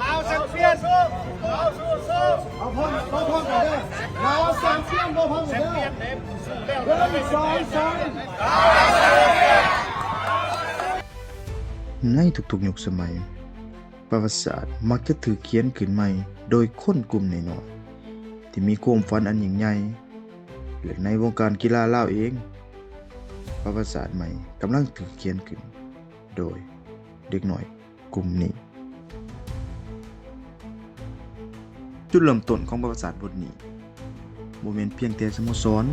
ลาวแชมเปี้ยนลาวสู้เอาพ่อกันเด้อลาวแชมเปี้ยนบ่พ่อกันเด้อเริ่มสองในทุกๆยุคสมัยประวัติศาสตร์มักจะถูกเขียนขึ้นใหม่โดยคนกลุ่มน้อยๆที่มีความฝันอันยิ่งใหญ่และในวงการกีฬาลาวเองประวัติศาสตร์ใหม่กำลังถูกเขียนขึ้นโดยเด็กน้อยกลุ่มนี้จุดเริ่มต้นของประวัติศาสตร์บทนี้บ่แม่นเพียงแต่สโมสร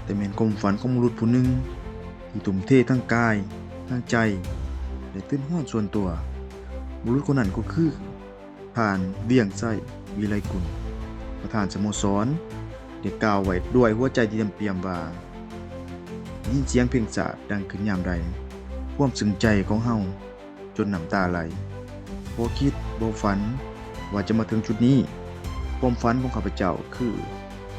แต่แม่นความฝันของมนุษย์ผู้หนึ่งที่ทุ่มเททั้งกายทั้งใจและตื่นร้อนส่วนตัวบุรุษคนนั้นก็คือผ่านเวียงไส้วิไลกุลประธานสโมสรได้กล่าวไว้ด้วยหัวใจที่เต็มเปี่ยมว่ายินเสียงเพลงสาดดังขึ้นยามใดความซึ้งใจของเฮาจนน้ำตาไหลบ่คิดบ่ฝันว่าจะมาถึงจุดนี้ความฝันของข้าพเจ้าคือ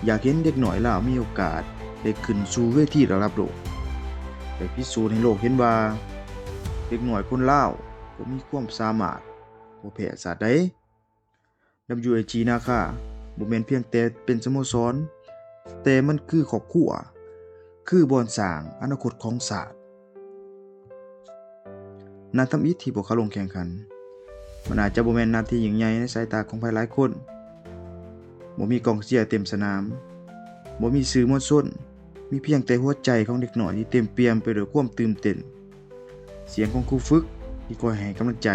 อยากเห็นเด็กน้อยลาวมีโอกาสได้ขึ้นสู่เวทีระดับโลกได้พิสูจน์ให้โลกเห็นว่าเด็กน้อยคนลาวก็มีความสามารถบ่แพ้ชาติใด WAG นาคาบ่แม่นเพียงแต่เป็นสโมสรแต่มันคือครอบครัวคือบ่อนสร้างอนาคตของชาตินักทำอิฐที่พวกเขาลงแข่งขันมันอาจจะบ่แม่นหน้าที่ยิ่งใหญ่ในสายตาของใครหลายคนบ่มีกองเชียร์เต็มสนามบ่มีสื่อมวลชนมีเพียงแต่หัวใจของเด็กน้อยที่เต็มเปี่ยมไปด้วยความตื่นเต้นเสียงของครูฝึกที่คอยให้กำลังใจ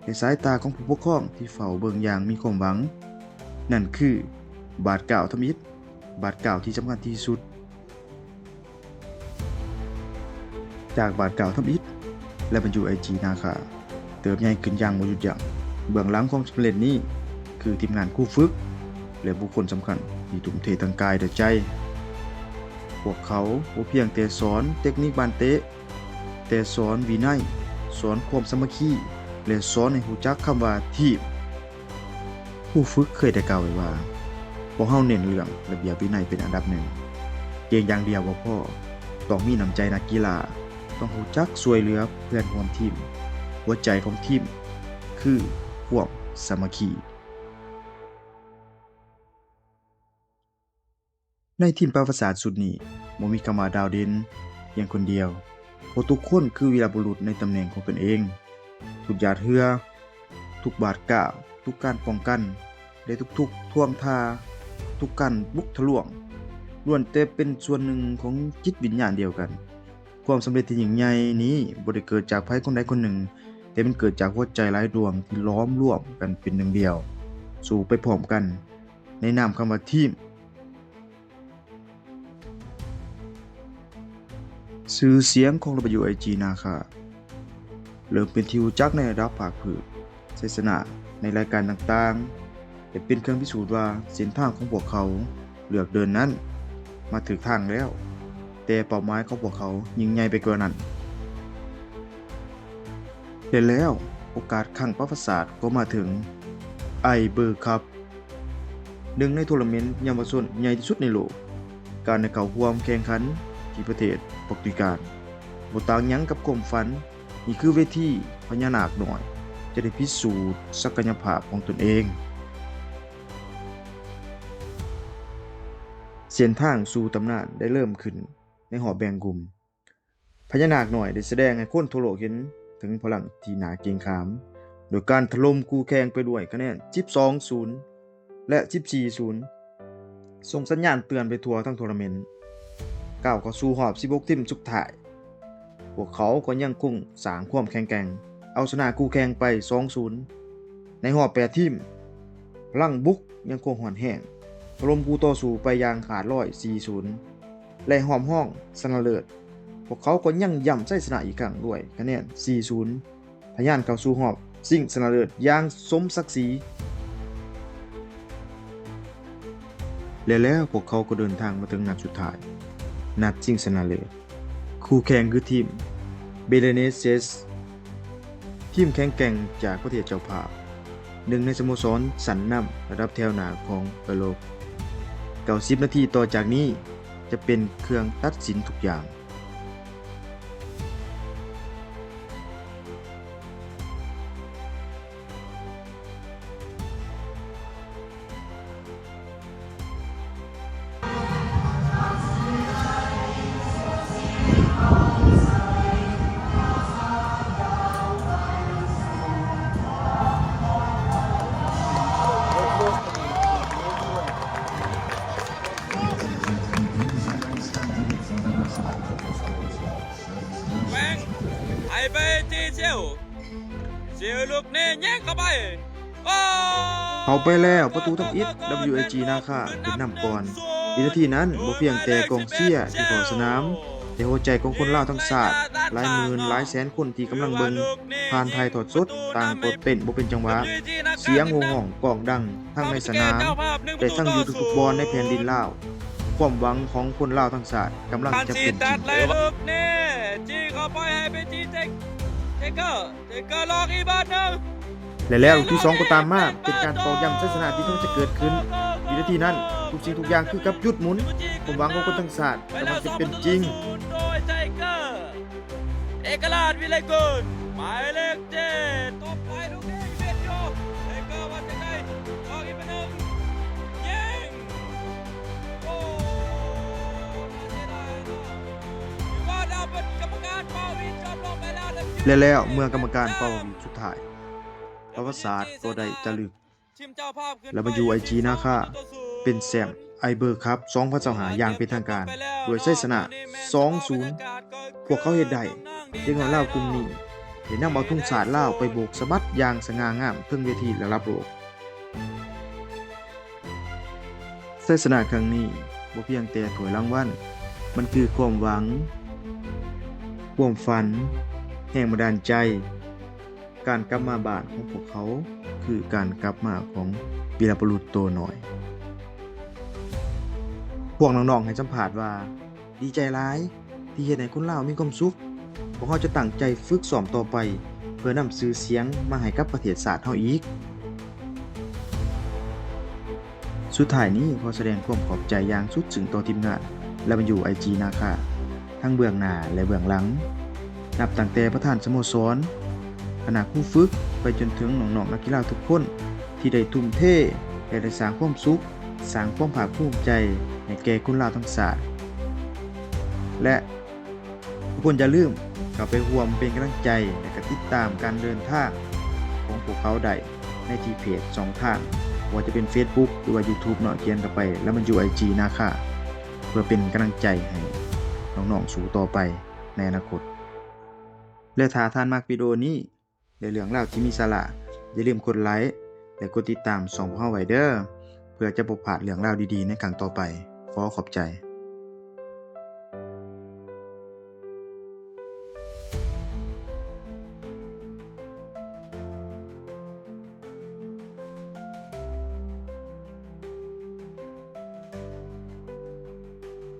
และสายตาของผู้ปกครองที่เฝ้าเบิ่งอย่างมีความหวังนั่นคือบาทเก่าทำอิฐบาทเก่าที่สำคัญที่สุดจากบาทเก่าทำอิฐและบรรจุไอจีนาคาเติบใหญ่ขึ้นอย่างบ่หยุดยั้งเบื้องหลังความสำเร็จนี้คือทีมงานครูฝึกและบุคคลสำคัญที่ทุ่มเททั้งกายและใจพวกเขาบ่เพียงแต่สอนเทคนิคบานเตะแต่สอนวินัยสอนความสามัคคีและสอนให้รู้จักคำว่าทีมผู้ฝึกเคยได้กล่าวไว้ว่าพวกเฮาเน้นเรื่องระเบียบวินัยเป็นอันดับหนึ่งเพียงอย่างเดียวบ่พอต้องมีน้ำใจนักกีฬาต้องรู้จักช่วยเหลือเพื่อนร่วมทีมหัวใจของทีมคือความสามัคคีในทีมประวัติศาสตร์สุดนี้บ่มีคำว่าดาวเด่นเพียงคนเดียวเพราะทุกคนคือวีรบุรุษในตำแหน่งของตนเองทุกหยาดเหงื่อทุกบาดกล่าวทุกการป้องกันและทุกๆท่วงท่าทุกการบุกทะลวงล้วนแต่เป็นส่วนหนึ่งของจิตวิญญาณเดียวกันความสำเร็จที่ยิ่งใหญ่นี้บ่ได้เกิดจากไผคนใดคนหนึ่งแต่มันเกิดจากหัวใจหลายดวงที่ล้อมรวมกันเป็นหนึ่งเดียวสู่ไปพร้อมกันในนามคำว่าทีมชื่อเสียงของ WAG นาคาเริ่มเป็นที่รู้จักในระดับภาคพื้นศาสนาในรายการต่างๆและเป็นเครื่องพิสูจน์ว่าเส้นทางของพวกเขาเลือกเดินนั้นมาถึงทางแล้วแต่เป้าหมายของพวกเขายิ่งใหญ่ไปกว่านั้นเห็นแล้วโอกาสครั้งประวัติศาสตร์ก็มาถึงไอเบอร์คัพหนึ่งในทัวร์นาเมนต์เยาวชนใหญ่ที่สุดในโลกการได้เข้าร่วมแข่งขันที่ประเทศโปรตุเกสบ่ต่างหยังกับความฝันนี่คือเวทีพญานาคน้อยจะได้พิสูจน์ศักยภาพของตนเองเส้นทางสู่ตำนานได้เริ่มขึ้นในหอแบ่งกลุ่มพญานาคน้อยได้แสดงให้คนทั่วโลกเห็นถึงพลังที่น่าเกรงขามโดยการถล่มคู่แข่งไปด้วยคะแนน 12-0 และ 14-0 ส่งสัญญาณเตือนไปทั่วทั้งทัวร์นาเมนต์ก้าวเข้าสู่รอบ 16 ทีมสุดท้ายพวกเขาก็ยังคงสร้างความแข็งแกร่งเอาชนะคู่แข่งไป 2-0 ในรอบ 8 ทีมพลังบุกยังคงห่อนแห้งถล่มคู่ต่อสู้ไปอย่างขาดลอย 4-0 และหอมห้องชนะเลิศพวกเขาก็ยังย้ำชัยชนะอีกครั้งด้วยคะแนน 4-0 ทะยานเข้าสู่รอบชิงชนะเลิศอย่างสมศักดิ์ศรีและแล้วพวกเขาก็เดินทางมาถึงนัดสุดท้ายนัดชิงชนะเลิศคู่แข่งคือทีมเบเลเนเซสทีมแข็งแกร่งจากประเทศเจ้าภาพหนึ่งในสโมสรชั้นนำระดับแถวหน้าของยุโรป90 นาทีต่อจากนี้จะเป็นเครื่องตัดสินทุกอย่าง นี่แย่งเข้าไปโอ้ เข้าไปแล้วประตูทับอิฐ WAG นาคาเป็นนำก่อนวินาทีนั้นบ่เพียงแต่กองเชียร์ที่ขอสนามแต่หัวใจของคนลาวทั้งชาติหลายหมื่นหลายแสนคนที่กำลังเบิ่งผ่านถ่ายทอดสดต่างกดเต้นบ่เป็นจังหวะเสียงโห่ห้องกองดังทั้งในสนามแต่ทั้งอยู่ทุกๆบอลในแผ่นดินลาวความหวังของคนลาวทั้งชาติกำลังจะเป็นจริง ไล่ลึกนี่จี้เข้าไปให้ไปจี้เทเกอร์ลอกอีกบาทหนึง และแล้วลูกที่2ก็ตามมาเป็นการตอกย้ำชัยชนะที่กำลังจะเกิดขึ้นวินาทีนั้นทุกสิ่งทุกอย่างคือกับหยุดหมุนความหวังของคนทั้งชาติกำลังจะเป็นจริง โดยไทเกอร์เอกราชวิไลกุลหมายเลข7ตบไปลูกนี้เบียดโยกไทเกอร์ว่าจะได้ลอกอีกบาทหนึงยิงโอ้น่าเสียดายนะถือว่าดาวเป็นกรรมการเป่าวินจบลงไปแล้วนะ และแล้วเมื่อกรรมการเป่าวีสุดท้ายประวัติศาสตร์ก็ได้จะลึกและมาอยู่ IG นาคาเป็นแชมป์ไอเบอร์คัพ2025อย่างเป็นทางการโดยชัยชนะ 2-0 พวกเขาเฮ็ดได้เด็กน้อยลาวกลุ่มนี้ได้นำเอาธงชาติลาวไปโบกสะบัดอย่างสง่างามเทิงเวทีระดับโลกชัยชนะครั้งนี้บ่เพียงแต่ถ้วยรางวัลมันคือความหวังความฝันแรงบันดาลใจการกลับมาบ้านของพวกเขาคือการกลับมาของวีรบุรุษตัวน้อยพวกน้องๆให้สัมภาษณ์ว่าดีใจหลายที่เฮ็ดให้คนลาวมีความสุขพวกเขาจะตั้งใจฝึกซ้อมต่อไปเพื่อนำชื่อเสียงมาให้กับประเทศชาติเฮาอีกสุดท้ายนี้ขอแสดงความขอบใจอย่างสุดซึ้งต่อทีมงานและบรรยู IG นาคาทั้งเบื้องหน้าและเบื้องหลังนับตั้งแต่ประธานสโมสรคณะผู้ฝึกไปจนถึงน้องๆนักกีฬาทุกคนที่ได้ทุ่มเทและได้สร้างความสุขสร้างความภาคภูมิใจให้แก่คนลาวทั้งชาติและทุกคนอย่าลืมเข้าไปร่วมเป็นกำลังใจและก็ติดตามการเดินทางของพวกเขาได้ในที่เพจ2ทางว่าจะเป็น Facebook หรือว่า YouTube เนาะเขียนเข้าไปแล้วมันอยู่ IG นาคาเพื่อเป็นกำลังใจให้น้องๆสู้ต่อไปในอนาคตและถ้าท่านมักวิดีโอนี้ในเรื่องราวที่มีสาระอย่าลืมกดไลค์และกดติดตามช่องพวกเราไว้เด้อเพื่อจะบ่พลาดเรื่องราวดีๆในครั้งต่อไปขอขอบใจ